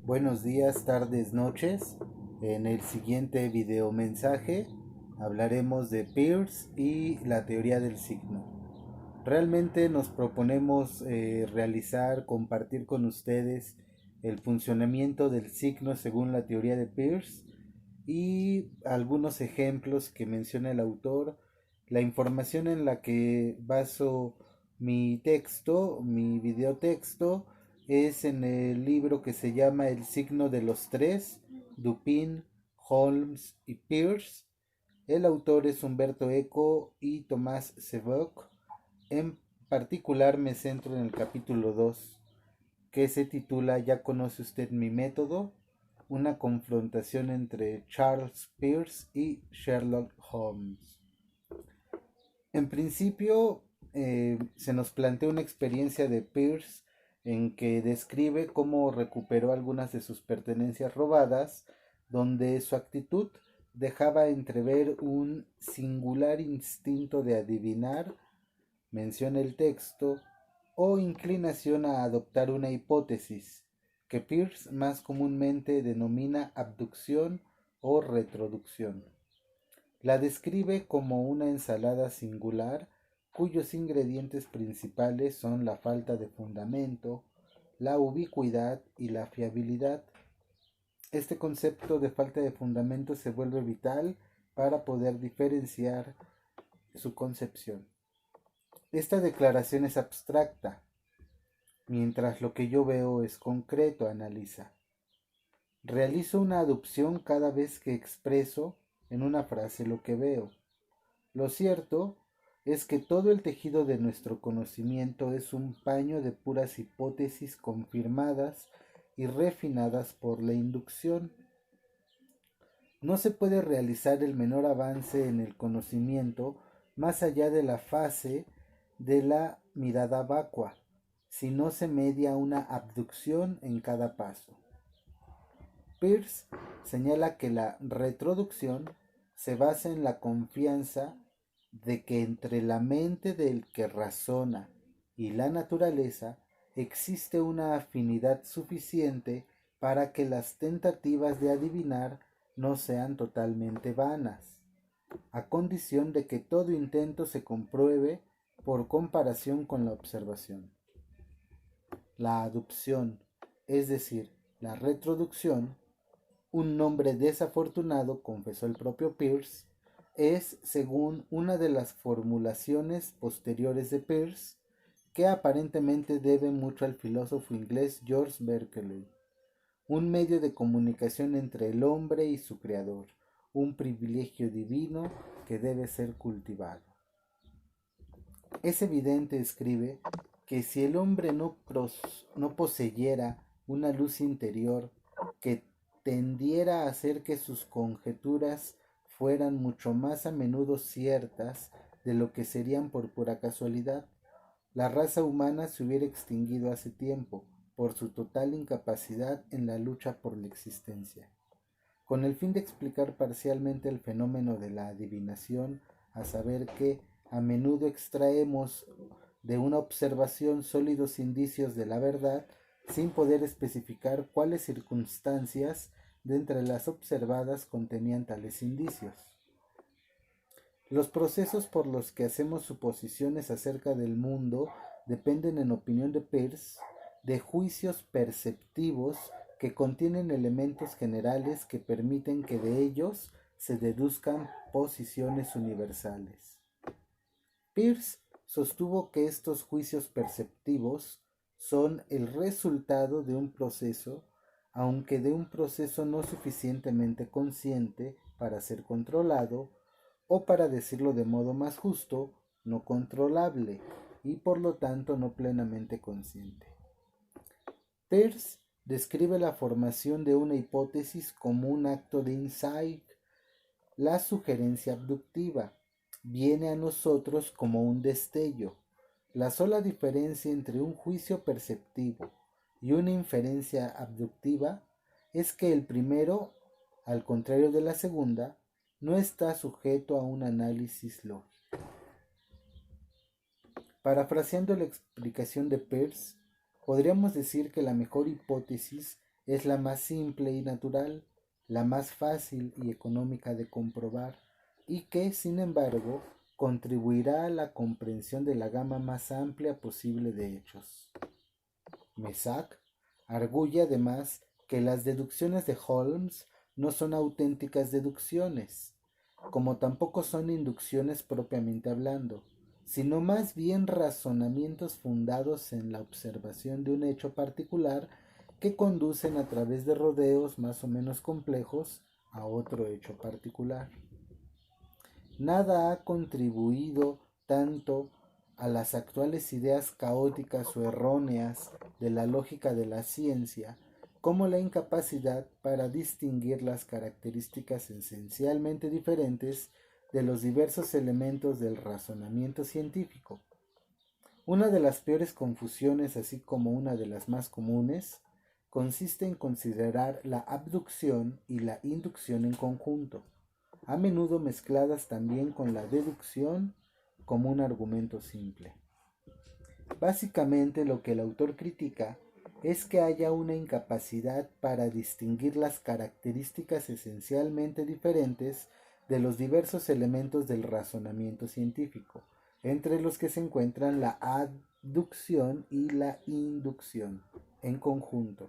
Buenos días, tardes, noches. En el siguiente video mensaje hablaremos de Peirce y la teoría del signo. Realmente nos proponemos compartir con ustedes el funcionamiento del signo según la teoría de Peirce y algunos ejemplos que menciona el autor, la información en la que baso mi texto, mi videotexto, es en el libro que se llama El signo de los tres, Dupin, Holmes y Peirce. El autor es Humberto Eco y Tomás Sebeok. En particular me centro en el capítulo 2, que se titula ¿Ya conoce usted mi método? Una confrontación entre Charles Peirce y Sherlock Holmes. En principio, se nos plantea una experiencia de Peirce en que describe cómo recuperó algunas de sus pertenencias robadas, donde su actitud dejaba entrever un singular instinto de adivinar, menciona el texto, o inclinación a adoptar una hipótesis, que Peirce más comúnmente denomina abducción o retroducción. La describe como una ensalada singular cuyos ingredientes principales son la falta de fundamento, la ubicuidad y la fiabilidad. Este concepto de falta de fundamento se vuelve vital para poder diferenciar su concepción. Esta declaración es abstracta, mientras lo que yo veo es concreto, analiza. Realizo una aducción cada vez que expreso en una frase lo que veo. Lo cierto es que todo el tejido de nuestro conocimiento es un paño de puras hipótesis confirmadas y refinadas por la inducción. No se puede realizar el menor avance en el conocimiento más allá de la fase de la mirada vacua, si no se media una abducción en cada paso. Peirce señala que la retroducción se basa en la confianza de que entre la mente del que razona y la naturaleza existe una afinidad suficiente para que las tentativas de adivinar no sean totalmente vanas, a condición de que todo intento se compruebe por comparación con la observación. La aducción, es decir, la retroducción, un nombre desafortunado, confesó el propio Peirce, es, según una de las formulaciones posteriores de Peirce, que aparentemente debe mucho al filósofo inglés George Berkeley, un medio de comunicación entre el hombre y su creador, un privilegio divino que debe ser cultivado. Es evidente, escribe, que si el hombre no poseyera una luz interior que tendiera a hacer que sus conjeturas fueran mucho más a menudo ciertas de lo que serían por pura casualidad, la raza humana se hubiera extinguido hace tiempo por su total incapacidad en la lucha por la existencia. Con el fin de explicar parcialmente el fenómeno de la adivinación, a saber que a menudo extraemos de una observación sólidos indicios de la verdad sin poder especificar cuáles circunstancias de entre las observadas contenían tales indicios. Los procesos por los que hacemos suposiciones acerca del mundo dependen, en opinión de Peirce, de juicios perceptivos que contienen elementos generales que permiten que de ellos se deduzcan posiciones universales. Peirce sostuvo que estos juicios perceptivos son el resultado de un proceso, aunque de un proceso no suficientemente consciente para ser controlado, o para decirlo de modo más justo, no controlable y por lo tanto no plenamente consciente. Peirce describe la formación de una hipótesis como un acto de insight, la sugerencia abductiva viene a nosotros como un destello. La sola diferencia entre un juicio perceptivo y una inferencia abductiva es que el primero, al contrario de la segunda, no está sujeto a un análisis lógico. Parafraseando la explicación de Peirce, podríamos decir que la mejor hipótesis es la más simple y natural, la más fácil y económica de comprobar, y que, sin embargo, contribuirá a la comprensión de la gama más amplia posible de hechos. Mesac arguye además que las deducciones de Holmes no son auténticas deducciones, como tampoco son inducciones propiamente hablando, sino más bien razonamientos fundados en la observación de un hecho particular que conducen a través de rodeos más o menos complejos a otro hecho particular. Nada ha contribuido tanto a las actuales ideas caóticas o erróneas de la lógica de la ciencia como la incapacidad para distinguir las características esencialmente diferentes de los diversos elementos del razonamiento científico. Una de las peores confusiones, así como una de las más comunes, consiste en considerar la abducción y la inducción en conjunto, a menudo mezcladas también con la deducción como un argumento simple. Básicamente lo que el autor critica es que haya una incapacidad para distinguir las características esencialmente diferentes de los diversos elementos del razonamiento científico, entre los que se encuentran la abducción y la inducción en conjunto,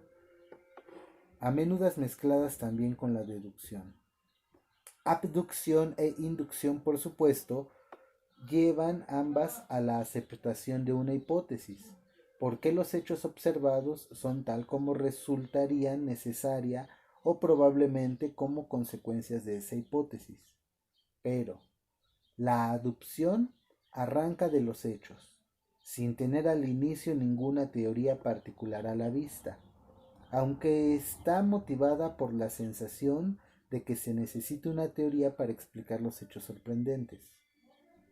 a menudo mezcladas también con la deducción. Abducción e inducción, por supuesto, llevan ambas a la aceptación de una hipótesis, porque los hechos observados son tal como resultarían necesaria o probablemente como consecuencias de esa hipótesis. Pero la aducción arranca de los hechos, sin tener al inicio ninguna teoría particular a la vista, aunque está motivada por la sensación de que se necesita una teoría para explicar los hechos sorprendentes.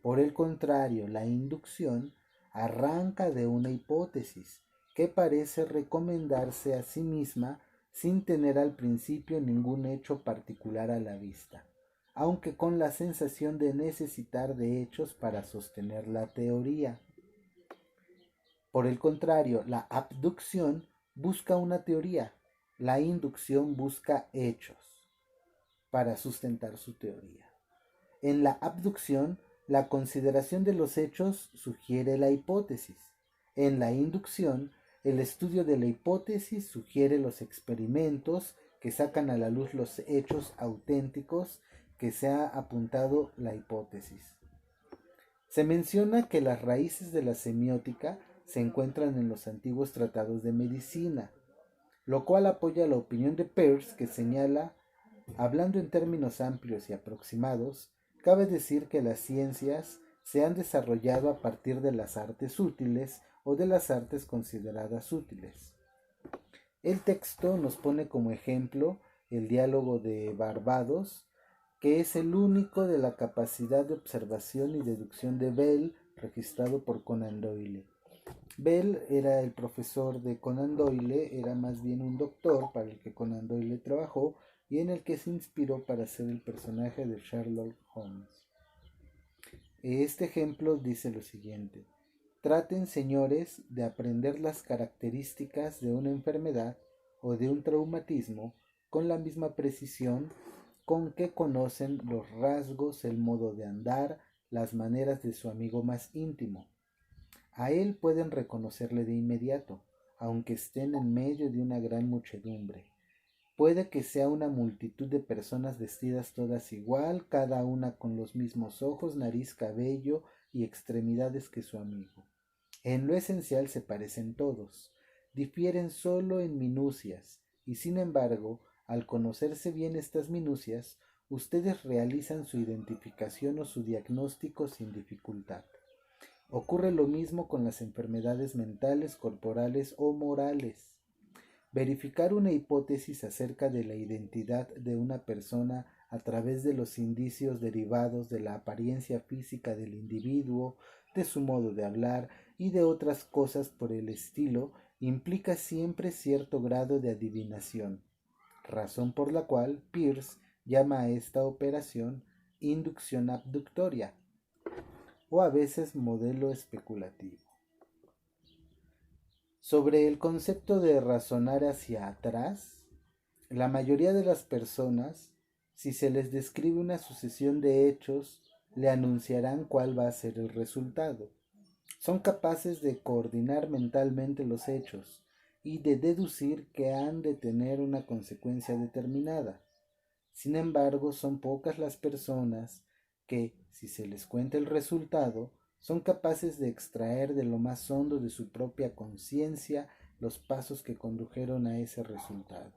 Por el contrario, la inducción arranca de una hipótesis que parece recomendarse a sí misma sin tener al principio ningún hecho particular a la vista, aunque con la sensación de necesitar de hechos para sostener la teoría. Por el contrario, la abducción busca una teoría, la inducción busca hechos para sustentar su teoría. En la abducción, la consideración de los hechos sugiere la hipótesis. En la inducción, el estudio de la hipótesis sugiere los experimentos que sacan a la luz los hechos auténticos que se ha apuntado la hipótesis. Se menciona que las raíces de la semiótica se encuentran en los antiguos tratados de medicina, lo cual apoya la opinión de Peirce, que señala, hablando en términos amplios y aproximados, cabe decir que las ciencias se han desarrollado a partir de las artes útiles o de las artes consideradas útiles. El texto nos pone como ejemplo el diálogo de Barbados, que es el único de la capacidad de observación y deducción de Bell registrado por Conan Doyle. Bell era el profesor de Conan Doyle, era más bien un doctor para el que Conan Doyle trabajó y en el que se inspiró para hacer el personaje de Sherlock Holmes. Este ejemplo dice lo siguiente: traten, señores, de aprender las características de una enfermedad o de un traumatismo con la misma precisión con que conocen los rasgos, el modo de andar, las maneras de su amigo más íntimo. A él pueden reconocerle de inmediato, aunque estén en medio de una gran muchedumbre. Puede que sea una multitud de personas vestidas todas igual, cada una con los mismos ojos, nariz, cabello y extremidades que su amigo. En lo esencial se parecen todos, difieren solo en minucias, y sin embargo, al conocerse bien estas minucias, ustedes realizan su identificación o su diagnóstico sin dificultad. Ocurre lo mismo con las enfermedades mentales, corporales o morales. Verificar una hipótesis acerca de la identidad de una persona a través de los indicios derivados de la apariencia física del individuo, de su modo de hablar y de otras cosas por el estilo implica siempre cierto grado de adivinación, razón por la cual Peirce llama a esta operación inducción abductoria o a veces modelo especulativo. Sobre el concepto de razonar hacia atrás, la mayoría de las personas, si se les describe una sucesión de hechos, le anunciarán cuál va a ser el resultado. Son capaces de coordinar mentalmente los hechos y de deducir que han de tener una consecuencia determinada. Sin embargo, son pocas las personas que, si se les cuenta el resultado, son capaces de extraer de lo más hondo de su propia conciencia los pasos que condujeron a ese resultado.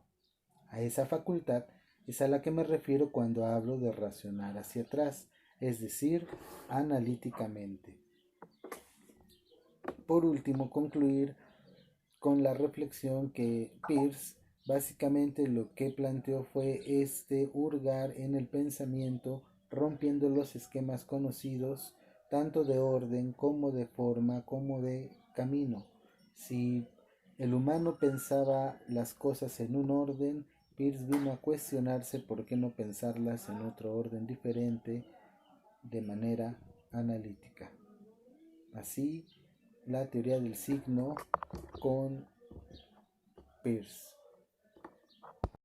A esa facultad es a la que me refiero cuando hablo de razonar hacia atrás, es decir, analíticamente. Por último, concluir con la reflexión que Peirce básicamente lo que planteó fue hurgar en el pensamiento, rompiendo los esquemas conocidos, tanto de orden como de forma como de camino. Si el humano pensaba las cosas en un orden, Peirce vino a cuestionarse por qué no pensarlas en otro orden diferente de manera analítica. Así, la teoría del signo con Peirce.